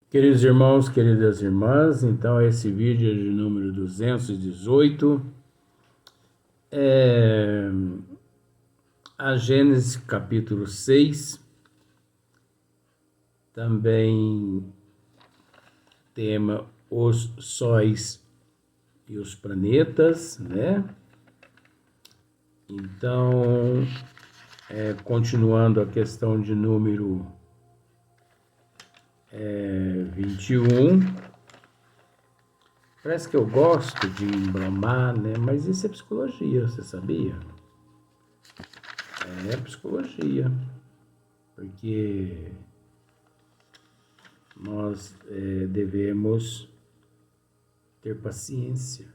Queridos irmãos, queridas irmãs, então esse vídeo é de número 218, é a Gênesis capítulo 6, também tema os sóis e os planetas, né? Então, continuando a questão de número 21, parece que eu gosto de embromar, né? Mas isso é psicologia, você sabia? É psicologia, porque nós devemos ter paciência.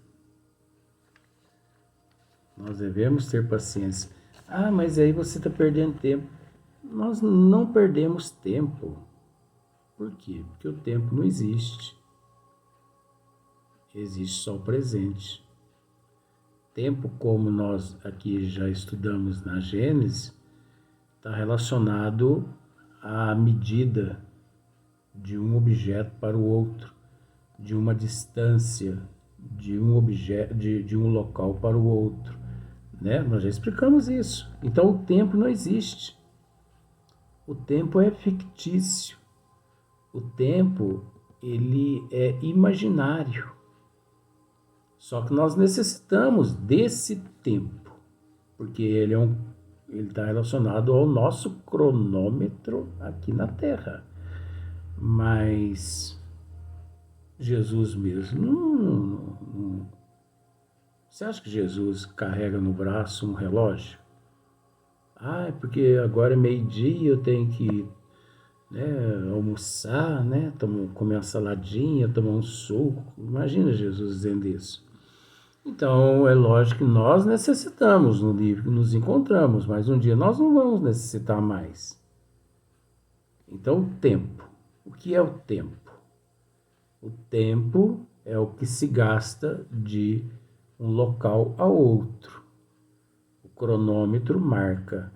Nós devemos ter paciência. Ah, mas aí você está perdendo tempo. Nós não perdemos tempo. Por quê? Porque o tempo não existe. Existe só o presente. Tempo, como nós aqui já estudamos na Gênesis, está relacionado à medida de um objeto para o outro, de uma distância de um objeto, de um local para o outro, né? Nós já explicamos isso. Então o tempo não existe. O tempo é fictício. O tempo, ele é imaginário. Só que nós necessitamos desse tempo, porque ele está relacionado ao nosso cronômetro aqui na Terra. Mas Jesus mesmo, você acha que Jesus carrega no braço um relógio? Ah, é porque agora é meio-dia, eu tenho que, né, almoçar, né, comer uma saladinha, tomar um suco. Imagina Jesus dizendo isso. Então, é lógico que nós necessitamos no livro que nos encontramos, mas um dia nós não vamos necessitar mais. Então, o tempo. O que é o tempo? O tempo é o que se gasta de um local a outro. O cronômetro marca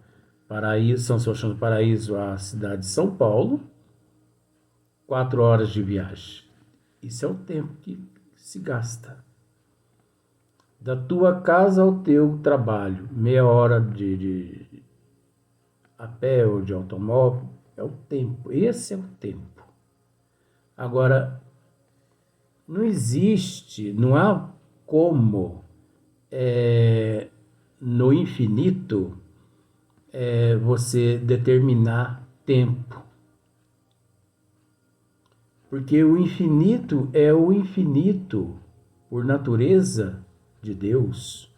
Paraíso, São Sebastião do Paraíso, a cidade de São Paulo, 4 horas de viagem. Isso é o tempo que se gasta. Da tua casa ao teu trabalho, meia hora de a pé ou de automóvel, é o tempo. Esse é o tempo. Agora, não existe, não há como no infinito você determinar tempo. Porque o infinito é o infinito por natureza de Deus.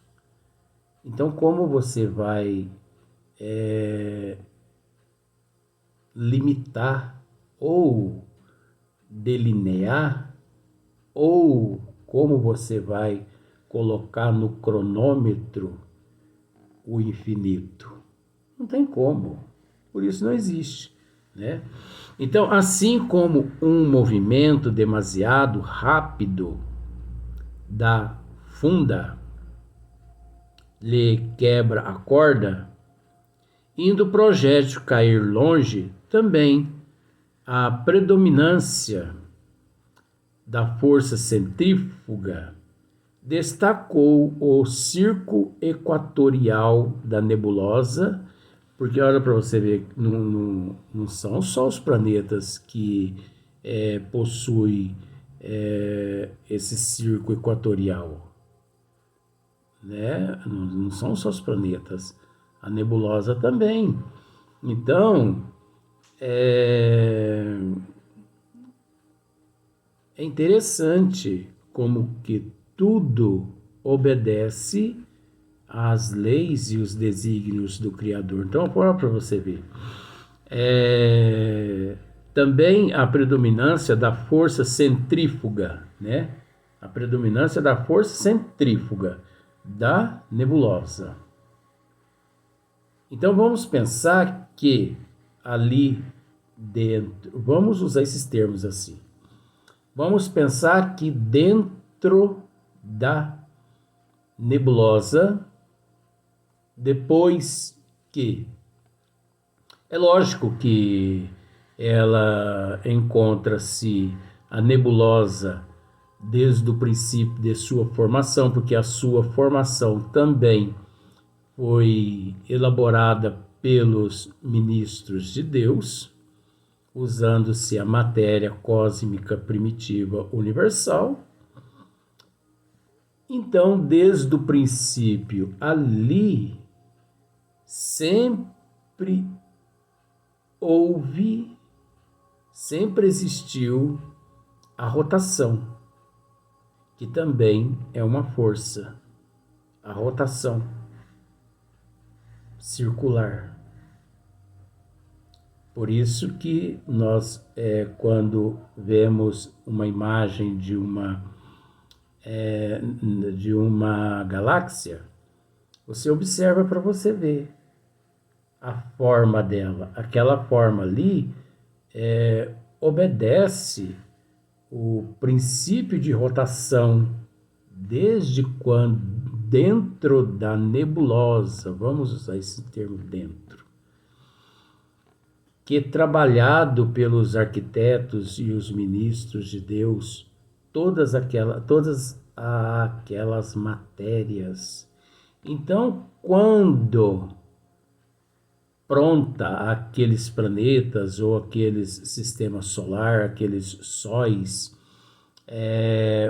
Então, como você vai limitar ou delinear, ou como você vai colocar no cronômetro o infinito? Não tem como. Por isso não existe, né? Então, assim como um movimento demasiado rápido da funda lhe quebra a corda, indo o projétil cair longe, também a predominância da força centrífuga destacou o circo equatorial da nebulosa, porque olha para você ver, não são só os planetas que possuem esse circo equatorial, né? Não são só os planetas, a nebulosa também. Então, é interessante como que tudo obedece às leis e os desígnios do Criador. Então, olha para você ver. Também a predominância da força centrífuga, né? A predominância da força centrífuga da nebulosa. Então, vamos pensar que ali dentro, vamos usar esses termos assim. Vamos pensar que dentro da nebulosa, depois que... É lógico que ela encontra-se, a nebulosa, desde o princípio de sua formação, porque a sua formação também foi elaborada pelos ministros de Deus, usando-se a matéria cósmica primitiva universal. Então, desde o princípio ali, sempre existiu a rotação, que também é uma força, a rotação circular. Por isso que nós, quando vemos uma imagem de uma galáxia, você observa para você ver a forma dela. Aquela forma ali obedece o princípio de rotação desde quando dentro da nebulosa, vamos usar esse termo dentro, que trabalhado pelos arquitetos e os ministros de Deus, todas aquelas matérias. Então, quando pronta aqueles planetas ou aqueles sistemas solar, aqueles sóis,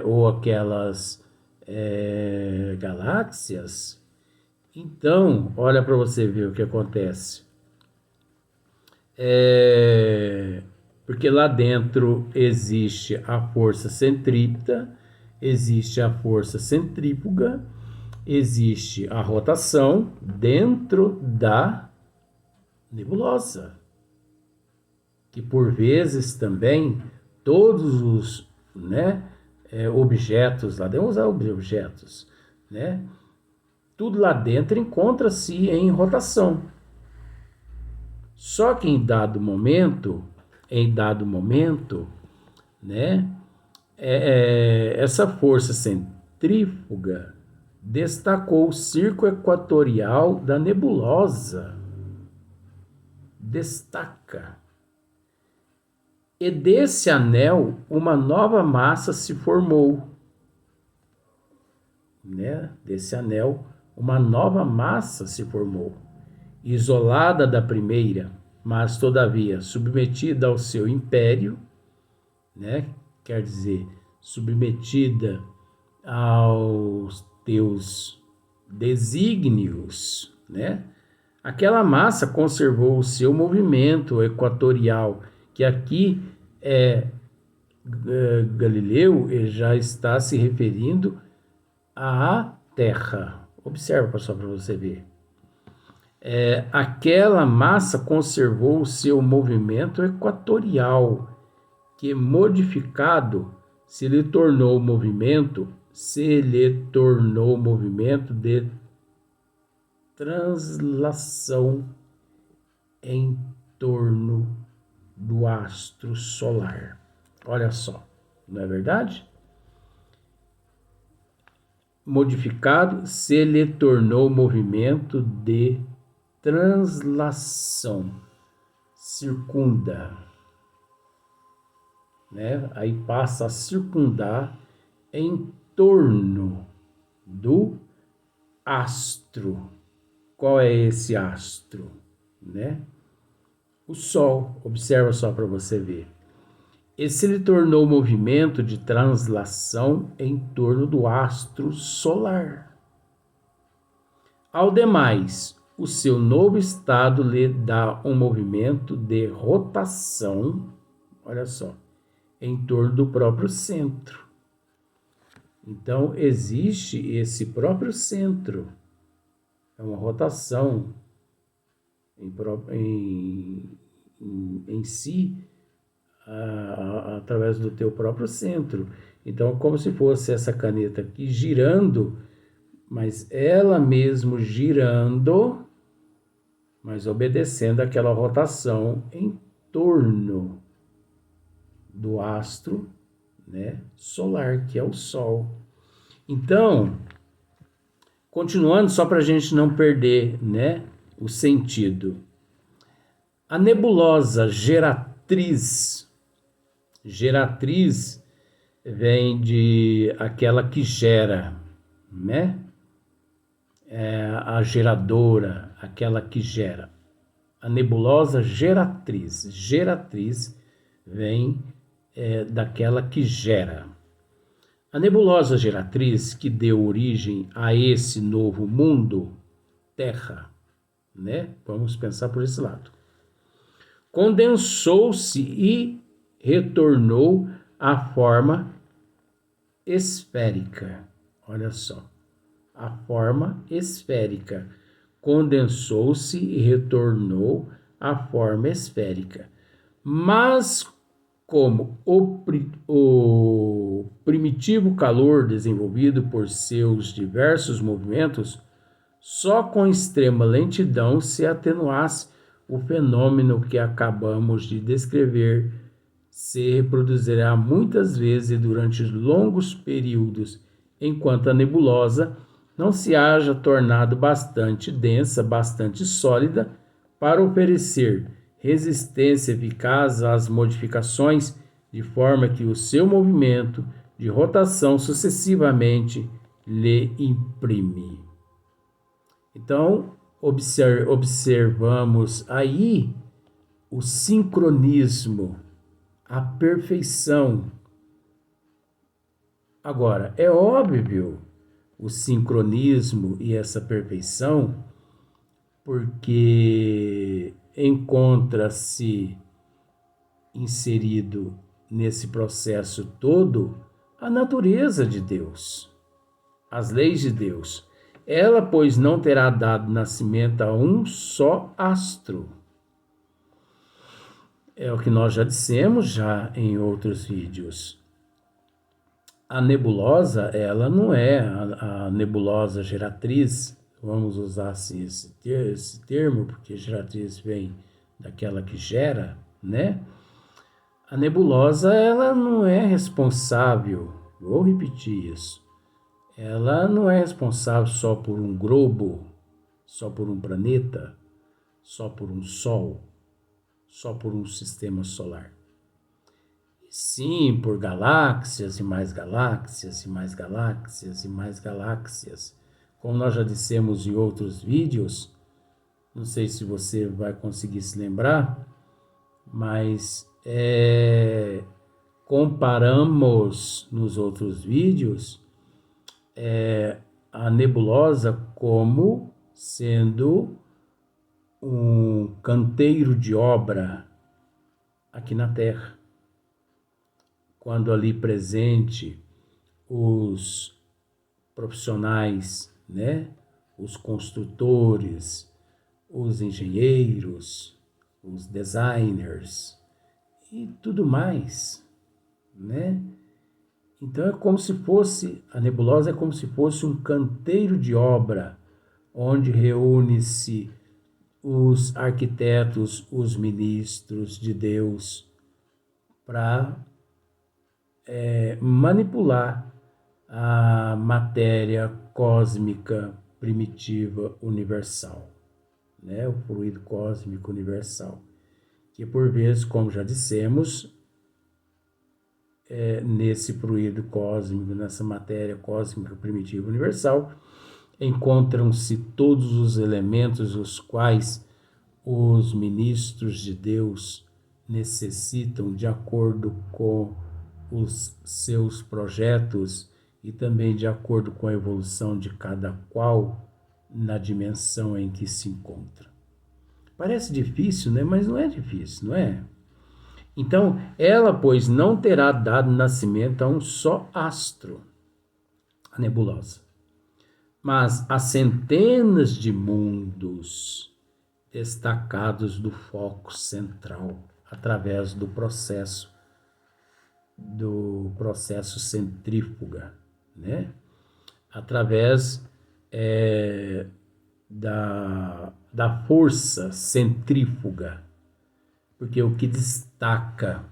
ou aquelas galáxias, então, olha para você ver o que acontece. Porque lá dentro existe a força centrípeta, existe a força centrífuga, existe a rotação dentro da nebulosa, que por vezes também todos os objetos lá dentro, vamos usar objetos, tudo lá dentro encontra-se em rotação. Só que em dado momento, essa força centrífuga destacou o círculo equatorial da nebulosa. Destaca. E desse anel, uma nova massa se formou. Desse anel, uma nova massa se formou, isolada da primeira, mas todavia submetida ao seu império, quer dizer, submetida aos teus desígnios, Aquela massa conservou o seu movimento equatorial, que aqui Galileu já está se referindo à Terra. Observa só para você ver. Aquela massa conservou o seu movimento equatorial, que modificado se lhe tornou movimento de translação em torno do astro solar. Olha só, não é verdade? Modificado se lhe tornou movimento de translação, circunda, Aí passa a circundar em torno do astro. Qual é esse astro? O Sol. Observa só para você ver. Esse lhe tornou movimento de translação em torno do astro solar. Ao demais, o seu novo estado lhe dá um movimento de rotação, olha só, em torno do próprio centro. Então, existe esse próprio centro. É uma rotação em si, através do teu próprio centro. Então, como se fosse essa caneta aqui girando, mas ela mesmo girando, mas obedecendo aquela rotação em torno do astro solar, que é o Sol. Então, continuando, só para a gente não perder o sentido. A nebulosa geratriz. Geratriz vem de aquela que gera, né? A geradora, aquela que gera. A nebulosa geratriz. Geratriz vem daquela que gera. A nebulosa geratriz que deu origem a esse novo mundo, Terra, né? Vamos pensar por esse lado. Condensou-se e retornou à forma esférica. Olha só. A forma esférica. Condensou-se e retornou à forma esférica. Mas, como o primitivo calor desenvolvido por seus diversos movimentos, só com extrema lentidão se atenuasse o fenômeno que acabamos de descrever, se reproduzirá muitas vezes e durante longos períodos, enquanto a nebulosa não se haja tornado bastante densa, bastante sólida, para oferecer resistência eficaz às modificações, de forma que o seu movimento de rotação sucessivamente lhe imprime. Então, observamos aí o sincronismo, a perfeição. Agora, é óbvio o sincronismo e essa perfeição, porque encontra-se inserido nesse processo todo a natureza de Deus, as leis de Deus. Ela, pois, não terá dado nascimento a um só astro. É o que nós já dissemos já em outros vídeos. A nebulosa, ela não é a nebulosa geratriz, vamos usar assim esse termo, porque geratriz vem daquela que gera, né? A nebulosa, ela não é responsável, vou repetir isso, ela não é responsável só por um globo, só por um planeta, só por um sol, só por um sistema solar. Sim, por galáxias e mais galáxias e mais galáxias e mais galáxias. Como nós já dissemos em outros vídeos, não sei se você vai conseguir se lembrar, mas comparamos nos outros vídeos a nebulosa como sendo um canteiro de obra aqui na Terra. Quando ali presente os profissionais, né? Os construtores, os engenheiros, os designers e tudo mais, né? Então é como se fosse, a nebulosa é como se fosse um canteiro de obra, onde reúne-se os arquitetos, os ministros de Deus, para manipular a matéria cósmica primitiva universal, né? O fluido cósmico universal, que por vezes, como já dissemos, nesse fluido cósmico, nessa matéria cósmica primitiva universal, encontram-se todos os elementos os quais os ministros de Deus necessitam de acordo com os seus projetos e também de acordo com a evolução de cada qual na dimensão em que se encontra. Parece difícil, né? Mas não é difícil, não é? Então, ela, pois, não terá dado nascimento a um só astro, a nebulosa, mas a centenas de mundos destacados do foco central, através do processo centrífuga, né? Através da força centrífuga, porque o que destaca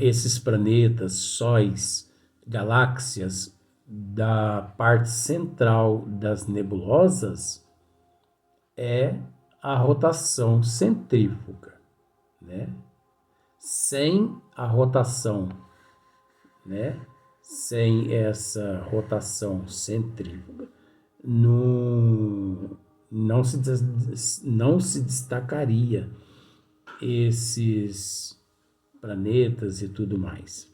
esses planetas, sóis, galáxias da parte central das nebulosas é a rotação centrífuga, né? sem a rotação, né? Sem essa rotação centrífuga, não se destacaria esses planetas e tudo mais.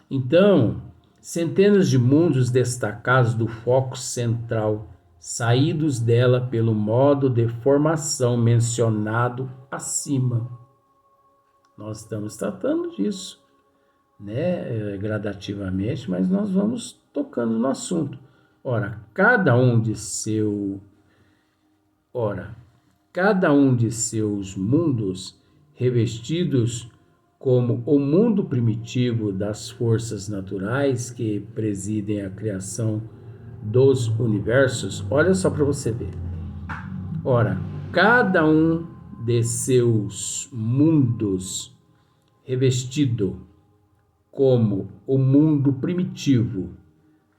Então, centenas de mundos destacados do foco central, saídos dela pelo modo de formação mencionado acima. Nós estamos tratando disso, né, gradativamente, mas nós vamos tocando no assunto. Ora, cada um de seus mundos revestidos como o mundo primitivo das forças naturais que presidem a criação dos universos. Olha só para você ver. Ora, cada um de seus mundos revestido como o mundo primitivo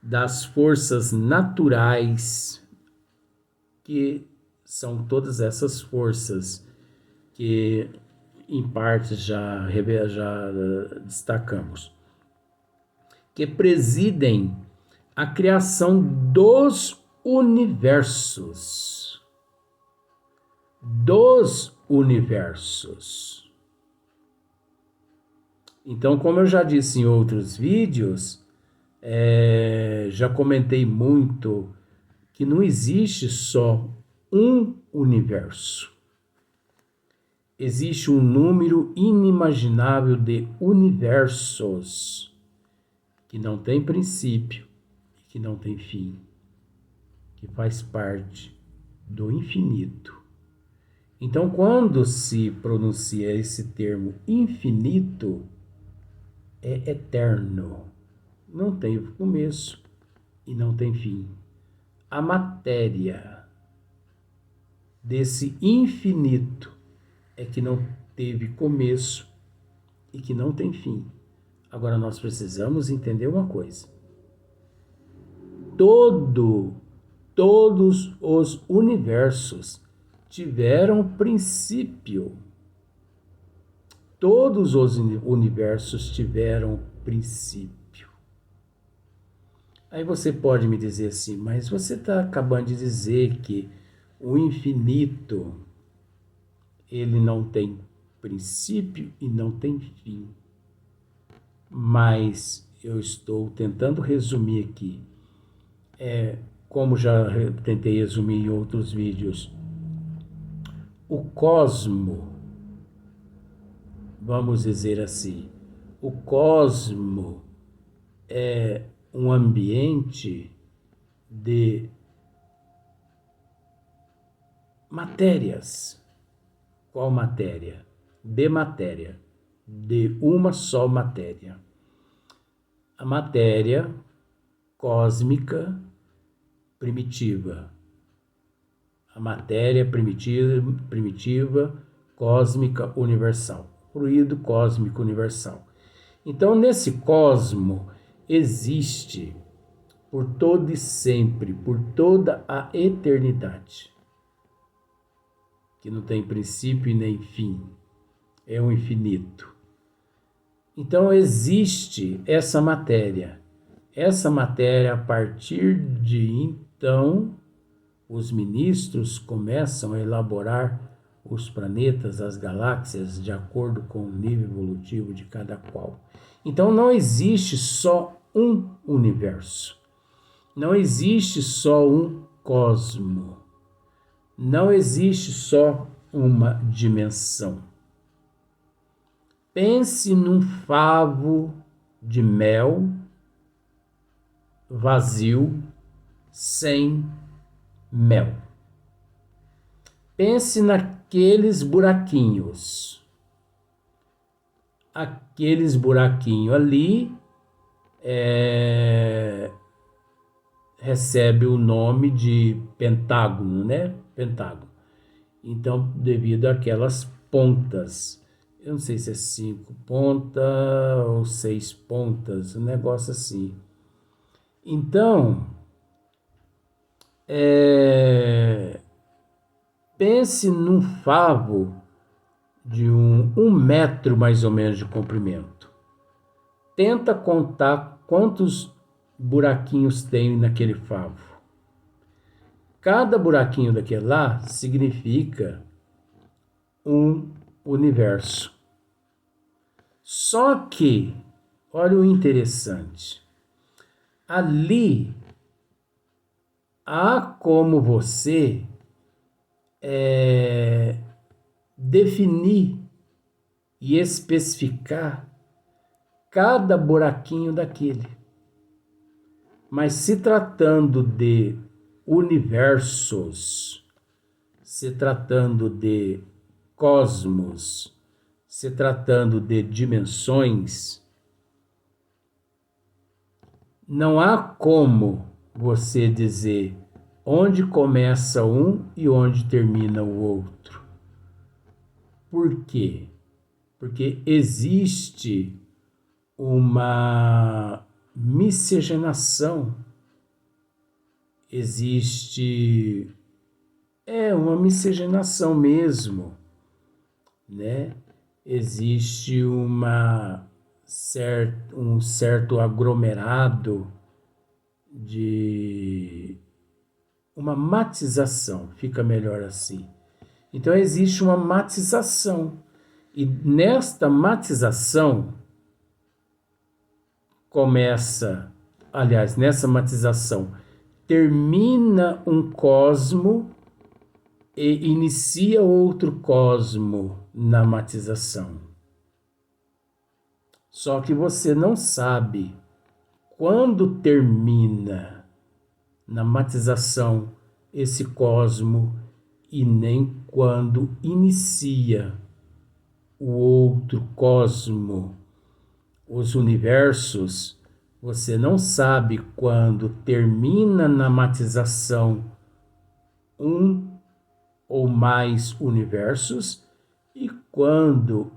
das forças naturais, que são todas essas forças que em parte já destacamos, que presidem a criação dos universos. Então, como eu já disse em outros vídeos, já comentei muito que não existe só um universo. Existe um número inimaginável de universos que não tem princípio e que não tem fim, que faz parte do infinito. Então, quando se pronuncia esse termo infinito, é eterno, não tem começo e não tem fim. A matéria desse infinito é que não teve começo e que não tem fim. Agora nós precisamos entender uma coisa. Todos os universos tiveram princípio. Todos os universos tiveram princípio. Aí você pode me dizer assim, mas você está acabando de dizer que o infinito, ele não tem princípio e não tem fim. Mas eu estou tentando resumir aqui, como já tentei resumir em outros vídeos, o cosmo, vamos dizer assim, o cosmo é um ambiente de matérias. Qual matéria? De matéria. De uma só matéria. A matéria cósmica primitiva. A matéria primitiva cósmica universal. Fluido cósmico universal. Então, nesse cosmo existe por todo e sempre, por toda a eternidade, que não tem princípio e nem fim, é o infinito. Então existe essa matéria. Essa matéria, a partir de então, os ministros começam a elaborar os planetas, as galáxias, de acordo com o nível evolutivo de cada qual. Então não existe só um universo. Não existe só um cosmo. Não existe só uma dimensão. Pense num favo de mel vazio, sem mel. Pense naqueles buraquinhos. Aqueles buraquinhos ali recebe o nome de pentágono, né? Pentágono. Então, devido àquelas pontas, eu não sei se é 5 pontas ou 6 pontas, um negócio assim. Então, pense num favo de um metro mais ou menos de comprimento. Tenta contar quantos buraquinhos tem naquele favo. Cada buraquinho daquele lá significa um universo. Só que, olha o interessante, ali há como você definir e especificar cada buraquinho daquele. Mas se tratando de universos, se tratando de cosmos, se tratando de dimensões, não há como você dizer onde começa um e onde termina o outro. Por quê? Porque existe uma miscigenação, existe uma miscigenação mesmo, né? Existe um certo aglomerado de uma matização, fica melhor assim. Então existe uma matização, e nesta matização nessa matização termina um cosmo e inicia outro cosmo na matização. Só que você não sabe quando termina na matização esse cosmo e nem quando inicia o outro cosmo. Os universos, você não sabe quando termina na matização um ou mais universos e quando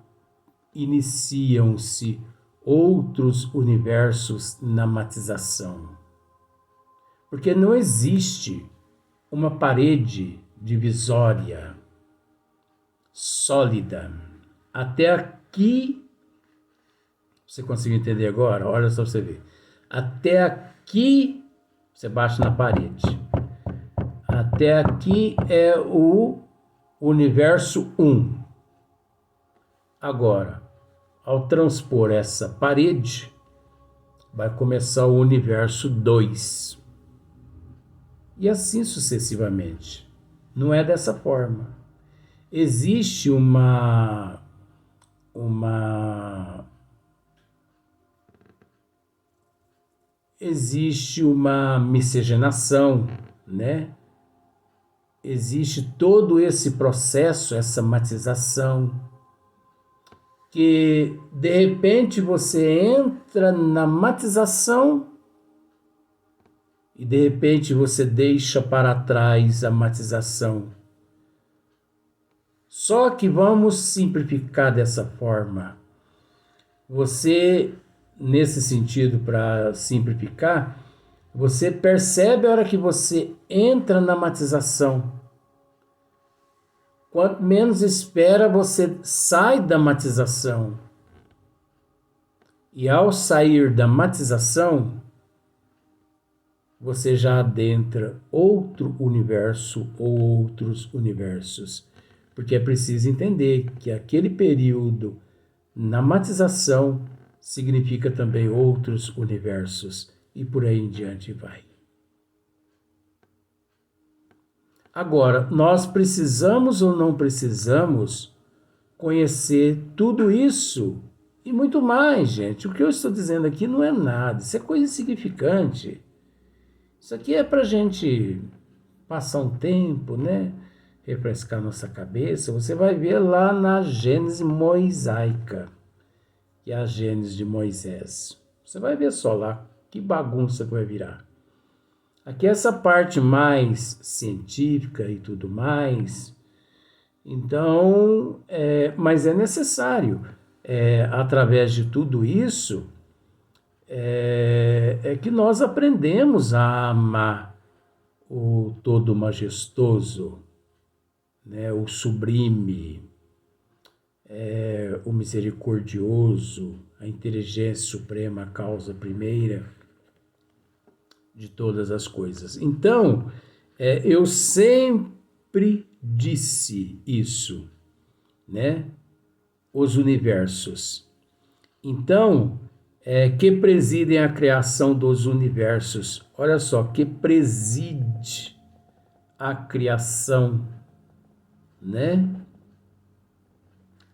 iniciam-se outros universos na matização. Porque não existe uma parede divisória sólida. Até aqui, você conseguiu entender agora? Olha só pra você ver. Até aqui, você bate na parede. Até aqui é o universo 1. Agora, ao transpor essa parede, vai começar o universo 2. E assim sucessivamente. Não é dessa forma. Existe uma miscigenação, né? Existe todo esse processo, essa matização, que de repente você entra na matização e de repente você deixa para trás a matização. Só que vamos simplificar dessa forma. Você, nesse sentido, para simplificar, você percebe a hora que você entra na matização. Quanto menos espera, você sai da matização. E ao sair da matização, você já adentra outro universo ou outros universos. Porque é preciso entender que aquele período na matização significa também outros universos. E por aí em diante vai. Agora, nós precisamos ou não precisamos conhecer tudo isso e muito mais, gente. O que eu estou dizendo aqui não é nada, isso é coisa insignificante. Isso aqui é para a gente passar um tempo, né? Refrescar nossa cabeça. Você vai ver lá na Gênese mosaica, que é a Gênese de Moisés. Você vai ver só lá que bagunça que vai virar. Aqui essa parte mais científica e tudo mais. Então, mas é necessário, através de tudo isso, que nós aprendemos a amar o todo majestoso, né, o sublime, o misericordioso, a inteligência suprema, a causa primeira de todas as coisas. Então, eu sempre disse isso, né? Os universos. Então, que presidem a criação dos universos. Olha só, que preside a criação, né?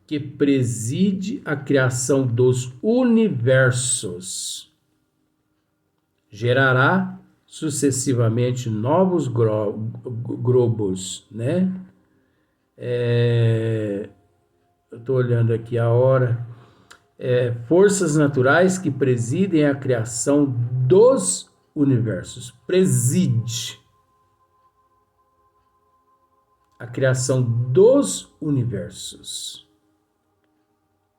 Que preside a criação dos universos. Gerará sucessivamente novos globos, né? Eu estou olhando aqui a hora. Forças naturais que presidem a criação dos universos. Preside a criação dos universos.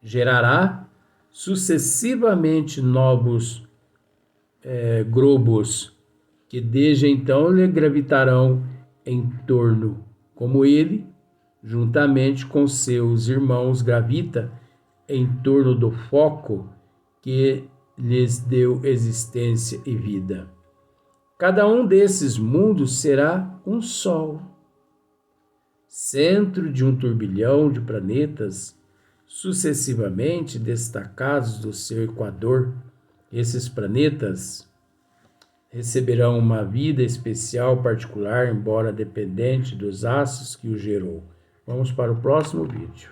Gerará sucessivamente novos globos que desde então lhe gravitarão em torno, como ele, juntamente com seus irmãos, gravita em torno do foco que lhes deu existência e vida. Cada um desses mundos será um sol, centro de um turbilhão de planetas sucessivamente destacados do seu equador. Esses planetas receberão uma vida especial particular, embora dependente dos astros que o gerou. Vamos para o próximo vídeo.